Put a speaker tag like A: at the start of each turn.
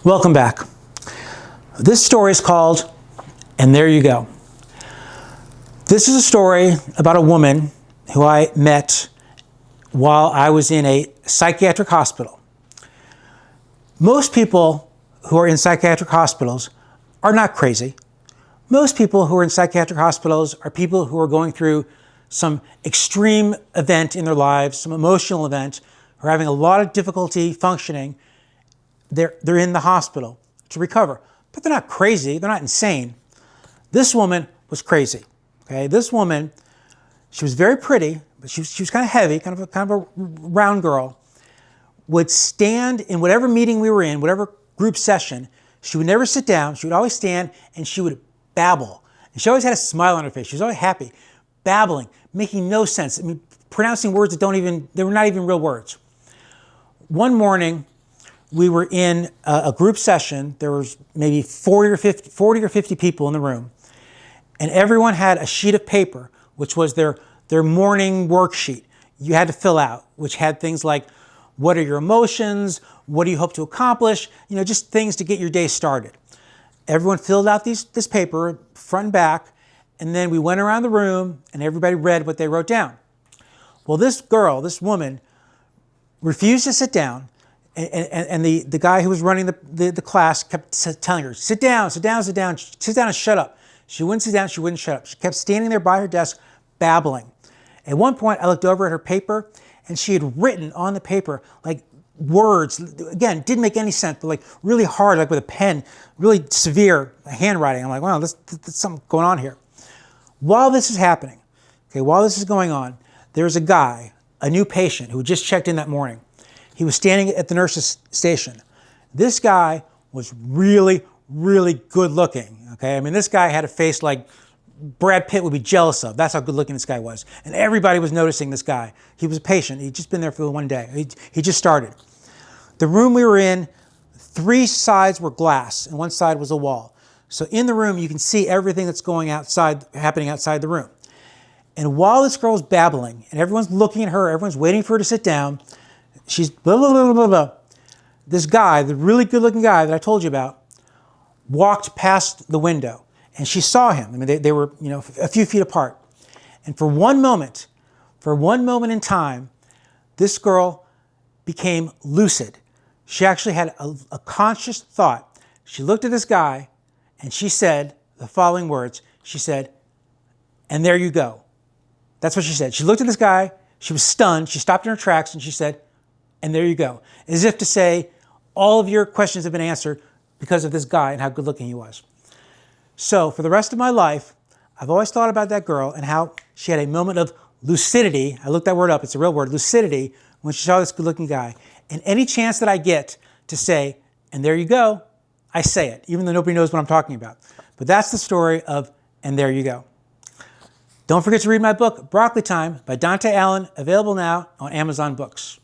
A: Welcome back. This story is called "And There You Go." This is a story about a woman who I met while I was in a psychiatric hospital. Most people who are in psychiatric hospitals are not crazy. Most people who are in psychiatric hospitals are people who are going through some extreme event in their lives, some emotional event, who are having a lot of difficulty functioning. They're in the hospital to recover, but they're not crazy. They're not insane. This woman was crazy. Okay, this woman, she was very pretty, but she was kind of heavy, kind of a round girl. Would stand in whatever meeting we were in, whatever group session. She would never sit down. She would always stand and she would babble. And she always had a smile on her face. She was always happy, babbling, making no sense. I mean, pronouncing words that they were not even real words. One morning, we were in a group session. There was maybe 40 or 50 people in the room. And everyone had a sheet of paper, which was their morning worksheet you had to fill out, which had things like, what are your emotions? What do you hope to accomplish? Just things to get your day started. Everyone filled out this paper, front and back, and then we went around the room and everybody read what they wrote down. Well, this woman, refused to sit down. And the guy who was running the class kept telling her, sit down, sit down, sit down, sit down and shut up. She wouldn't sit down, she wouldn't shut up. She kept standing there by her desk, babbling. At one point, I looked over at her paper, and she had written on the paper, like words, again, didn't make any sense, but like really hard, like with a pen, really severe handwriting. I'm like, wow, there's something going on here. While this is happening, while this is going on, there's a guy, a new patient who had just checked in that morning. He was standing at the nurse's station. This guy was really, really good looking. Okay, I mean, this guy had a face like Brad Pitt would be jealous of. That's how good looking this guy was. And everybody was noticing this guy. He was a patient. He'd just been there for one day. He just started. The room we were in, 3 sides were glass and 1 side was a wall. So in the room, you can see everything that's happening outside the room. And while this girl's babbling and everyone's looking at her, everyone's waiting for her to sit down, she's blah, blah, blah, blah, blah. This guy, the really good looking guy that I told you about, walked past the window and she saw him. I mean, they were, a few feet apart. And for one moment in time, this girl became lucid. She actually had a conscious thought. She looked at this guy and she said the following words. She said, "And there you go." That's what she said. She looked at this guy. She was stunned. She stopped in her tracks and she said, "And there you go." As if to say, all of your questions have been answered because of this guy and how good looking he was. So for the rest of my life, I've always thought about that girl and how she had a moment of lucidity. I looked that word up. It's a real word, lucidity, when she saw this good looking guy. And any chance that I get to say, "And there you go," I say it, even though nobody knows what I'm talking about. But that's the story of "And There You Go." Don't forget to read my book, Broccoli Time by Dante Allen, available now on Amazon Books.